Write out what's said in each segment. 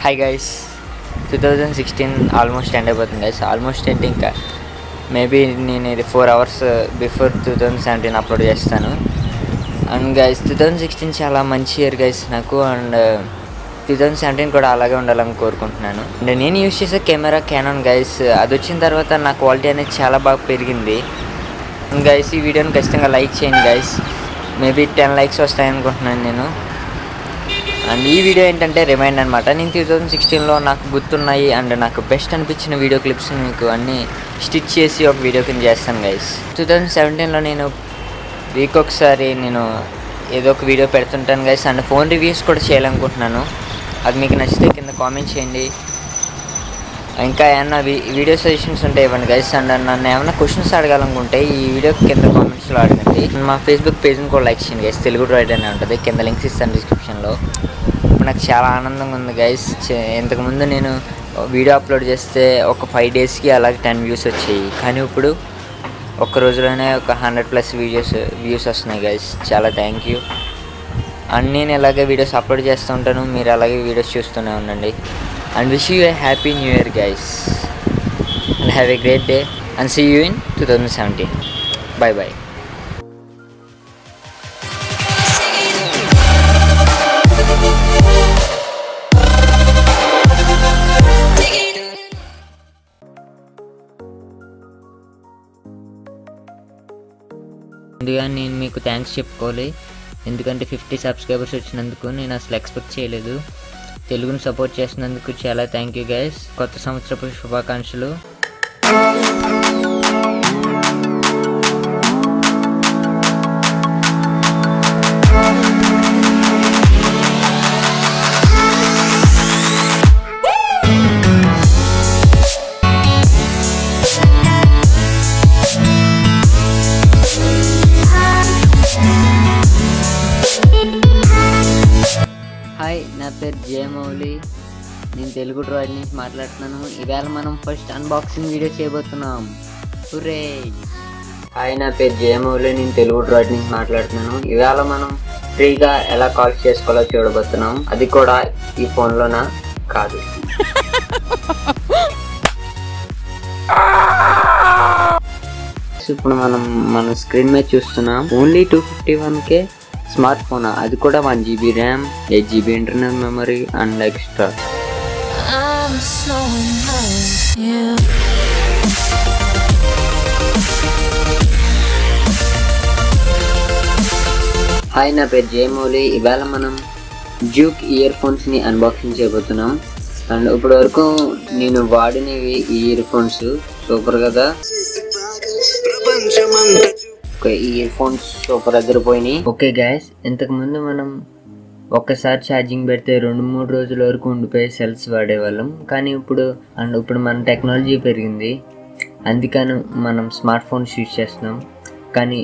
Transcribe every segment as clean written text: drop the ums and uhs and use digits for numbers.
Hi guys, 2016 almost end అయిపోతుంది guys. Almost అంటే ఇంకా మేబీ నేను ఇది 4 hours బిఫోర్ 2017 అప్లోడ్ చేస్తాను. అండ్ గైస్ 2016 చాలా మంచి ఇయర్ గైస్ నాకు. అండ్ 2017 కూడా అలాగే ఉండాలని కోరుకుంటున్నాను. అండ్ నేను యూజ్ చేసే కెమెరా కెనాన్ గైస్. అది వచ్చిన తర్వాత నా క్వాలిటీ అనేది చాలా బాగా పెరిగింది. అండ్ గైస్ ఈ వీడియోని ఖచ్చితంగా లైక్ చేయండి గైస్. మేబీ 10 likes వస్తాయనుకుంటున్నాను నేను. అండ్ ఈ వీడియో ఏంటంటే రిమైండ్ అనమాట. నేను 2016లో నాకు గుర్తున్నాయి అండ్ నాకు బెస్ట్ అనిపించిన వీడియో క్లిప్స్ మీకు అన్నీ స్టిచ్ చేసి ఒక వీడియో కింద చేస్తాను గైస్. 2017లో నేను వీక్ ఒకసారి నేను ఏదో ఒక వీడియో పెడుతుంటాను గైస్. అండ్ ఫోన్ రివ్యూస్ కూడా చేయాలనుకుంటున్నాను. అది మీకు నచ్చితే కింద కామెంట్ చేయండి. ఇంకా ఏమన్నా వీడియో సజెషన్స్ ఉంటే ఇవ్వండి గైస్. అండ్ నన్ను ఏమైనా క్వశ్చన్స్ అడగాలనుకుంటే ఈ వీడియో కింద కామెంట్స్లో అడగండి. మా ఫేస్బుక్ పేజ్ని కూడా లైక్ చేయండి గైస్. తెలుగు డ్రాయిడ్ అనే ఉంటుంది, కింద లింక్స్ ఇస్తాను డిస్క్రిప్షన్లో. ఇప్పుడు నాకు చాలా ఆనందంగా ఉంది గైస్. ఇంతకుముందు నేను వీడియో అప్లోడ్ చేస్తే ఒక 5 daysకి అలాగే 10 views వచ్చాయి. కానీ ఇప్పుడు ఒక్క రోజులోనే ఒక 100+ వ్యూస్ వస్తున్నాయి గైస్. చాలా థ్యాంక్ యూ. అండ్ నేను ఇలాగే వీడియోస్ అప్లోడ్ చేస్తూ ఉంటాను, మీరు అలాగే వీడియోస్ చూస్తూనే ఉండండి. And wish you a happy new year guys, and have a great day, and see you in 2017. Bye bye. ముందుగా నేను మీకు థ్యాంక్స్ చెప్పుకోవాలి, ఎందుకంటే 50 subscribers వచ్చినందుకు నేను అసలు ఎక్స్పెక్ట్ చేయలేదు. తెలుగును సపోర్ట్ చేసినందుకు చాలా థ్యాంక్ యూ గైస్. కొత్త సంవత్సరపు శుభాకాంక్షలు. హాయ్, నా పేరు జయమౌలి. నేను తెలుగు డ్రాయిడ్ నుంచి మాట్లాడుతున్నాను. ఇవాళ మనం ఫస్ట్ అన్బాక్సింగ్ వీడియో చేయబోతున్నాం. హుర్రే! హాయ్, నా పేరు జయమౌలి. నేను తెలుగు డ్రాయిడ్ నుంచి మాట్లాడుతున్నాను. ఇవాళ మనం ఫ్రీగా ఎలా కాల్ చేసుకోవాలో చూడబోతున్నాం. అది కూడా ఈ ఫోన్లోనా కాదు. ఇప్పుడు మన స్క్రీన్ మీద చూస్తున్నాం. ఓన్లీ 251K స్మార్ట్ ఫోన్, అది కూడా 1 GB RAM, 8 GB internal memory and extra. Hi, నా పేరు జయమౌలి. ఇవాళ మనం జ్యూక్ ఇయర్ ఫోన్స్ని అన్బాక్సింగ్ చేయబోతున్నాం. అండ్ ఇప్పటి వరకు నేను వాడినవి ఈ ఇయర్ ఫోన్స్ సూపర్ కదా. ఈ ఇయర్ ఫోన్స్ సూపర్ అదిరిపోయినాయి. ఓకే గైస్, ఇంతకుముందు మనం ఒక్కసారి ఛార్జింగ్ పెడితే 2-3 రోజుల వరకు ఉండిపోయే సెల్స్ వాడేవాళ్ళం. కానీ ఇప్పుడు మన టెక్నాలజీ పెరిగింది, అందుకని మనం స్మార్ట్ ఫోన్స్ యూజ్ చేస్తున్నాం. కానీ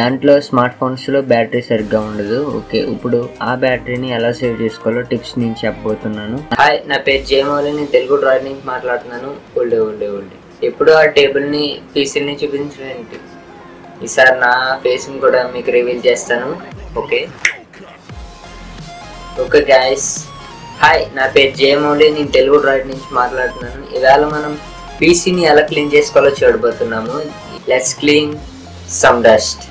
దాంట్లో స్మార్ట్ ఫోన్స్లో బ్యాటరీ సరిగ్గా ఉండదు. ఓకే, ఇప్పుడు ఆ బ్యాటరీని ఎలా సేవ్ చేసుకోవాలో టిప్స్ నేను చెప్పబోతున్నాను. హాయ్, నా పేరు జయమౌలి. నేను తెలుగు డ్రాయిడ్ నుంచి మాట్లాడుతున్నాను. ఓల్డే ఎప్పుడు ఆ టేబుల్ని పీసీని చూపించలేంటి, ఈసారి నా ఫేస్ని కూడా మీకు రివీల్ చేస్తాను. ఓకే గైస్, హాయ్, నా పేరు జయమౌలి. నేను తెలుగు డ్రాయిడ్ నుంచి మాట్లాడుతున్నాను. ఇవాళ మనం పీసీని ఎలా క్లీన్ చేసుకోవాలో చూడబోతున్నాము. Let's clean some dust.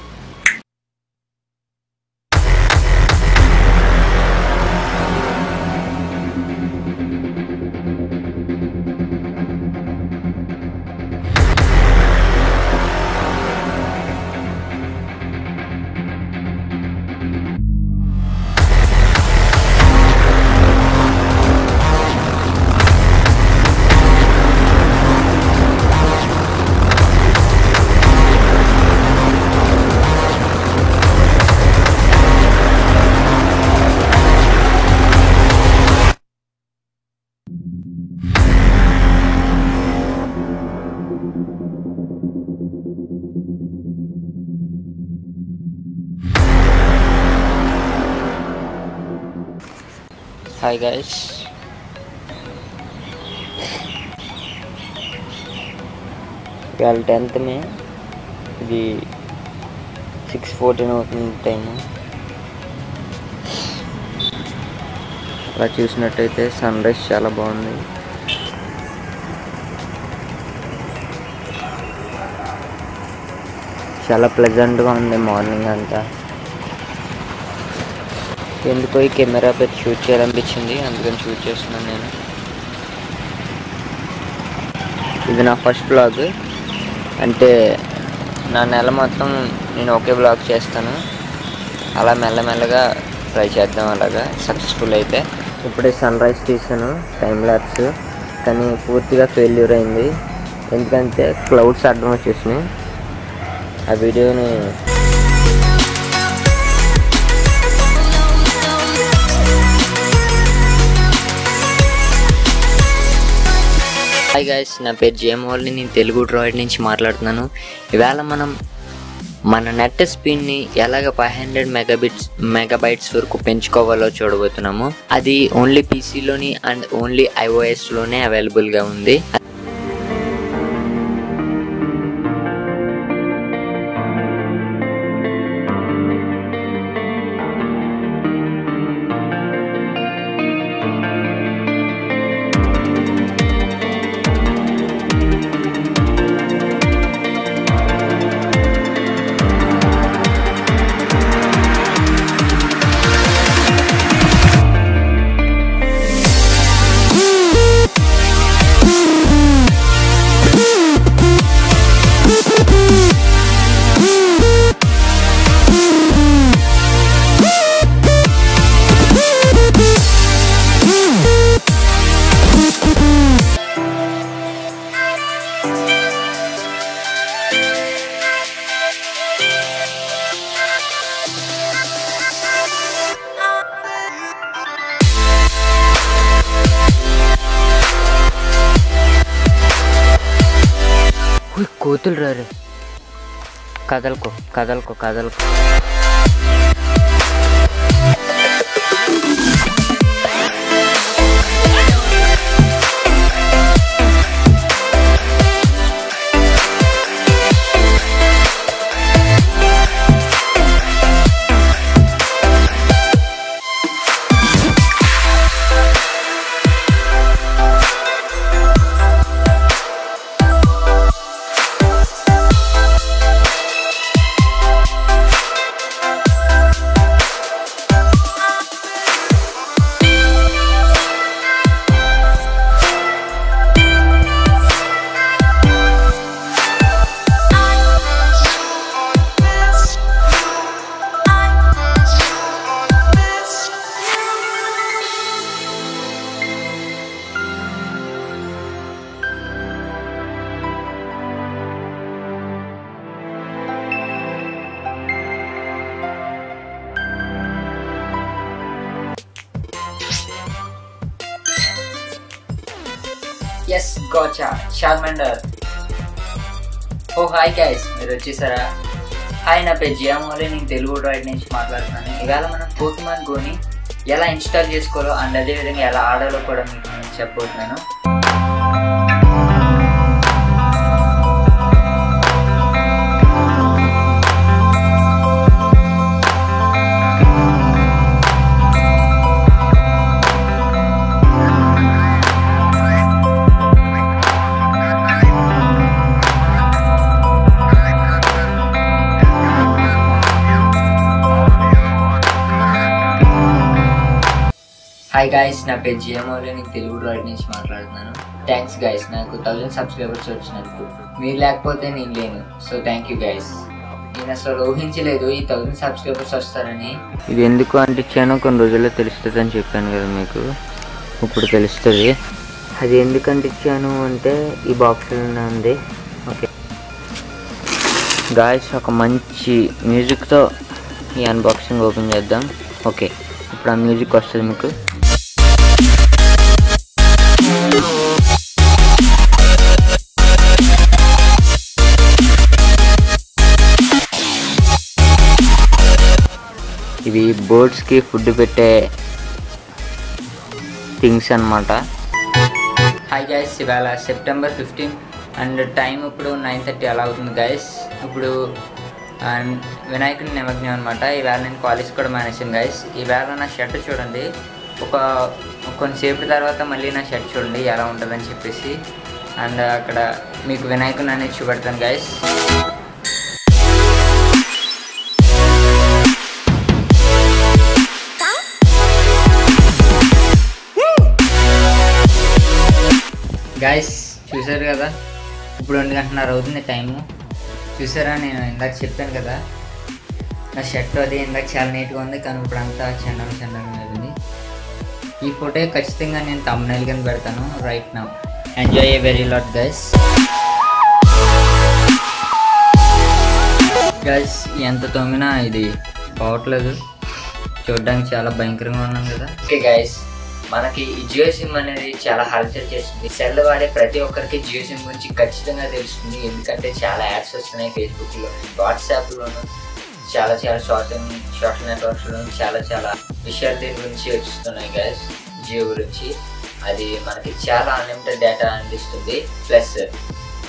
Hi guys, ఇవాళ 10th మే, ఇది 6:14 అవుతుంది టైము. అలా చూసినట్టయితే సన్ రైజ్ చాలా బాగుంది. చాలా ప్లెజెంట్గా ఉంది మార్నింగ్ అంతా. ఎందుకో ఈ కెమెరా పెట్టి షూట్ చేయాలనిపించింది, అందుకని షూట్ చేస్తున్నాను నేను. ఇది నా ఫస్ట్ బ్లాగ్, అంటే నా నెల మొత్తం నేను ఒకే బ్లాగ్ చేస్తాను. అలా మెల్లమెల్లగా ట్రై చేద్దాం, అలాగా సక్సెస్ఫుల్ అయితే. ఇప్పుడే సన్ రైజ్ తీసాను టైం ల్యాప్స్, కానీ పూర్తిగా ఫెయిల్యూర్ అయింది. ఎందుకంటే క్లౌడ్స్ అడ్డం వచ్చేసినాయి. ఆ వీడియోని హాయ్ గైస్, నా పేరు జేమోల్ని, నేను తెలుగు డ్రాయిడ్ నుంచి మాట్లాడుతున్నాను. ఇవాళ మనం మన నెట్ స్పీడ్ని ఎలాగ 500 మెగాబైట్స్ వరకు పెంచుకోవాలో చూడబోతున్నాము. అది ఓన్లీ పీసీలోని అండ్ ఓన్లీ iOSలోనే అవైలబుల్గా ఉంది. కోతులు రారే, కదలకు కదలకు కదలకు. ఎస్ గోచా చార్మండర్. ఓ హాయ్ గైస్, మీరు వచ్చేసారా? హాయ్, నా పేరు జియామోలే, నేను తెలుగు డ్రాయిడ్ నుంచి మాట్లాడుతున్నాను. ఇవాళ మనం పోకెమాన్ గోని ఎలా ఇన్స్టాల్ చేసుకోవాలో అండ్ అదేవిధంగా ఎలా ఆడాలో కూడా మీకు నేను చెప్పబోతున్నాను. హాయ్ గాయస్, నా పేరు జియామోలే, నేను తెలుగు డ్రాయిడ్ నుంచి మాట్లాడుతున్నాను. థ్యాంక్స్ గైస్, నాకు 1000 సబ్స్క్రైబర్స్ వచ్చినందుకు. మీరు లేకపోతే నేను లేను. So thank you guys. నేను అసలు ఊహించలేదు ఈ 1000 సబ్స్క్రైబర్స్ వస్తారని. ఇది ఎందుకు అంటించానో కొన్ని రోజుల్లో తెలుస్తుంది అని చెప్పాను కదా మీకు, ఇప్పుడు తెలుస్తుంది. అది ఎందుకు అంటించాను అంటే ఈ బాక్స్లోనే ఉంది. ఓకే గాయస్, ఒక మంచి మ్యూజిక్తో ఈ అన్బాక్సింగ్ ఓపెన్ చేద్దాం. ఓకే, ఇప్పుడు ఆ మ్యూజిక్ వస్తుంది మీకు. ఇవి బర్డ్స్కి ఫుడ్ పెట్టే థింగ్స్ అన్నమాట. హాయ్ గైస్, ఇవాళ సెప్టెంబర్ 15 అండ్ టైం ఇప్పుడు 9:30 అలా అవుతుంది గైస్. ఇప్పుడు వినాయకుడి నిమగ్నం అనమాట. ఈవేళ నేను కాలేజ్ కూడా మానేసాను గైస్. ఈవేళ నా షర్ట్ చూడండి, ఒక కొంతసేపు తర్వాత మళ్ళీ నా షర్ట్ చూడండి ఎలా ఉంటుందని చెప్పేసి. అండ్ అక్కడ మీకు వినాయకుని అనేది చూపెడతాను గైస్. గైస్ చూసారు కదా, ఇప్పుడు 1:30 అవుతుంది టైము. చూసారా, నేను ఇందాక చెప్పాను కదా నా షర్ట్ అది ఇందాక చాలా నీట్గా ఉంది, కానీ ఇప్పుడు అంతా చండంగా అయిపోయింది. ఈ ఫోటో ఖచ్చితంగా నేను థంబ్నెయిల్ కింద పెడతాను right now. Enjoy a very lot guys. Guys ఎంత తొమ్మినా ఇది పోవట్లేదు, చూడడానికి చాలా భయంకరంగా ఉన్నాను కదా. ఓకే గైస్, మనకి ఈ జియో సిమ్ అనేది చాలా హల్చల్ చేస్తుంది. సెల్ వాడే ప్రతి ఒక్కరికి జియో సిమ్ గురించి ఖచ్చితంగా తెలుస్తుంది, ఎందుకంటే చాలా యాడ్స్ వస్తున్నాయి ఫేస్బుక్లో, వాట్సాప్లోను, చాలా సోషల్ నెట్వర్క్స్లో చాలా విషయాలు దీని గురించి వస్తున్నాయి గైస్. జియో గురించి అది మనకి చాలా అన్లిమిటెడ్ డేటా అందిస్తుంది, ప్లస్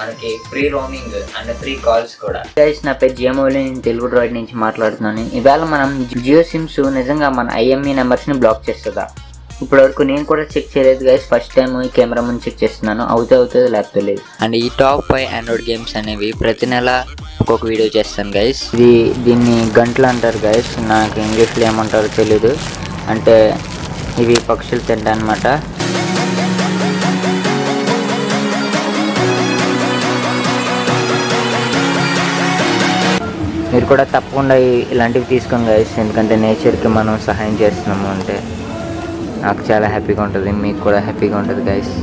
మనకి free roaming and free calls కూడా. గైస్ నా పేరు జియోమౌలి, నేను తెలుగు డ్రాయిడ్ నుంచి మాట్లాడుతున్నాను. ఇవాళ మనం జియో సిమ్స్ నిజంగా మన IME నెంబర్స్ని బ్లాక్ చేస్తుందా? ఇప్పటివరకు నేను కూడా చెక్ చేయలేదు గైస్, ఫస్ట్ టైం ఈ కెమెరా ముందు చెక్ చేస్తున్నాను. అవుతుంది లేకపోతే లేదు. అండ్ ఈ టాప్ 5 ఆండ్రాయిడ్ గేమ్స్ అనేవి ప్రతి నెల ఒక్కొక్క వీడియో చేస్తాను గైస్. దీన్ని గంటలు అంటారు గైస్, నాకు ఇంగ్లీష్లో ఏమంటారో తెలీదు. అంటే ఇవి పక్షులు తింటా అనమాట. మీరు కూడా తప్పకుండా ఇలాంటివి తీసుకోండి గైస్, ఎందుకంటే నేచర్కి మనం సహాయం చేస్తున్నాము అంటే నాకు చాలా హ్యాపీగా ఉంటుంది, మీకు కూడా హ్యాపీగా ఉంటుంది guys.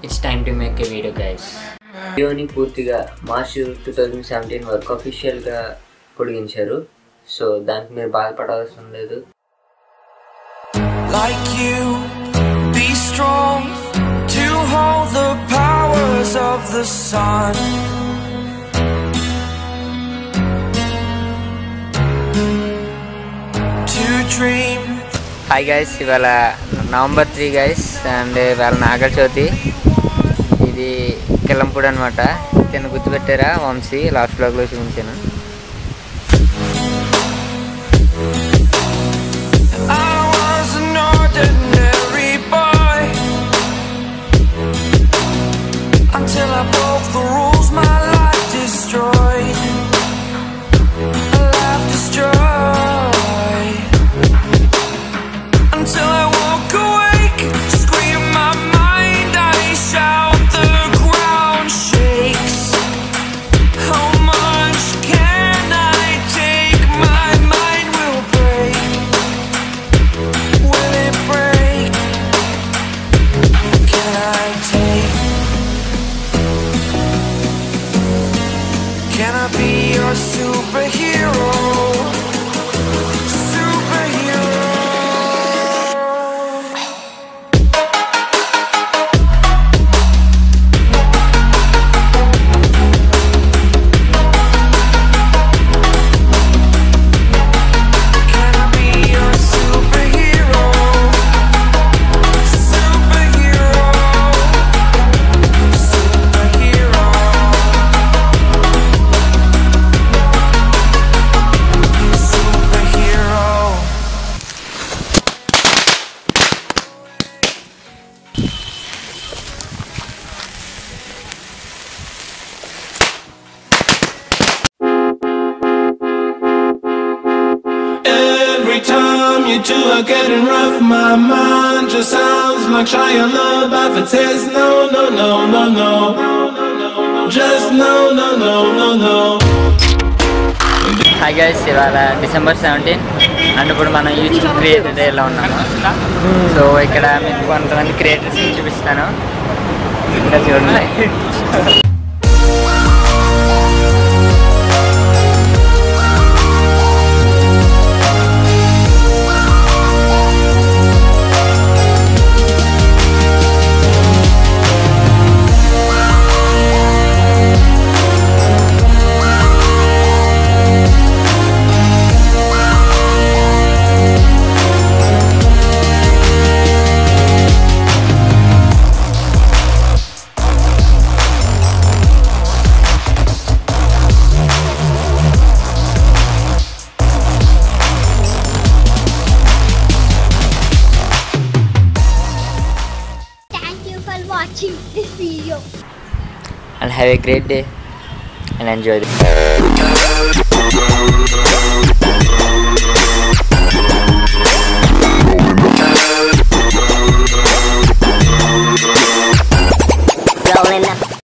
It's time to make a video guys. వీడియోని పూర్తిగా మార్చ్ 2017 వరకు అఫీషియల్గా పొడిగించారు, సో దానికి మీరు బాధపడాల్సిన లేదు. Like you, be strong to hold the powers of the sun. To dream. Hi guys, ఇవాళ November 3 గైస్, అండ్ ఇవాళ నాగల చవితి. ఇది కిల్లంపూడి అనమాట. తిన్న గుర్తుపెట్టారా? వంశీ లాస్ట్ బ్లాగ్లో చూపించాను. Until I broke the rules, my life destroyed. Life destroyed. Until I walk awake, scream my mind, I shout, the ground shakes. How much can I take? My mind will break. Will it break? Can I take? Can I be your superhero? 22 are getting rough. My mind just sounds like Shia LaBeouf. It says no, no, no, no, no. Just no, no, no, no, no. Hi guys, ఇవాళ December 17 and ఇప్పుడు మనం YouTube creator డేలో ఉన్నాము. So ఇక్కడ మీకు కొంతమంది క్రియేటర్స్ని చూపిస్తాను. ఇంకా చూడండి. Watching this video And have a great day and enjoy this.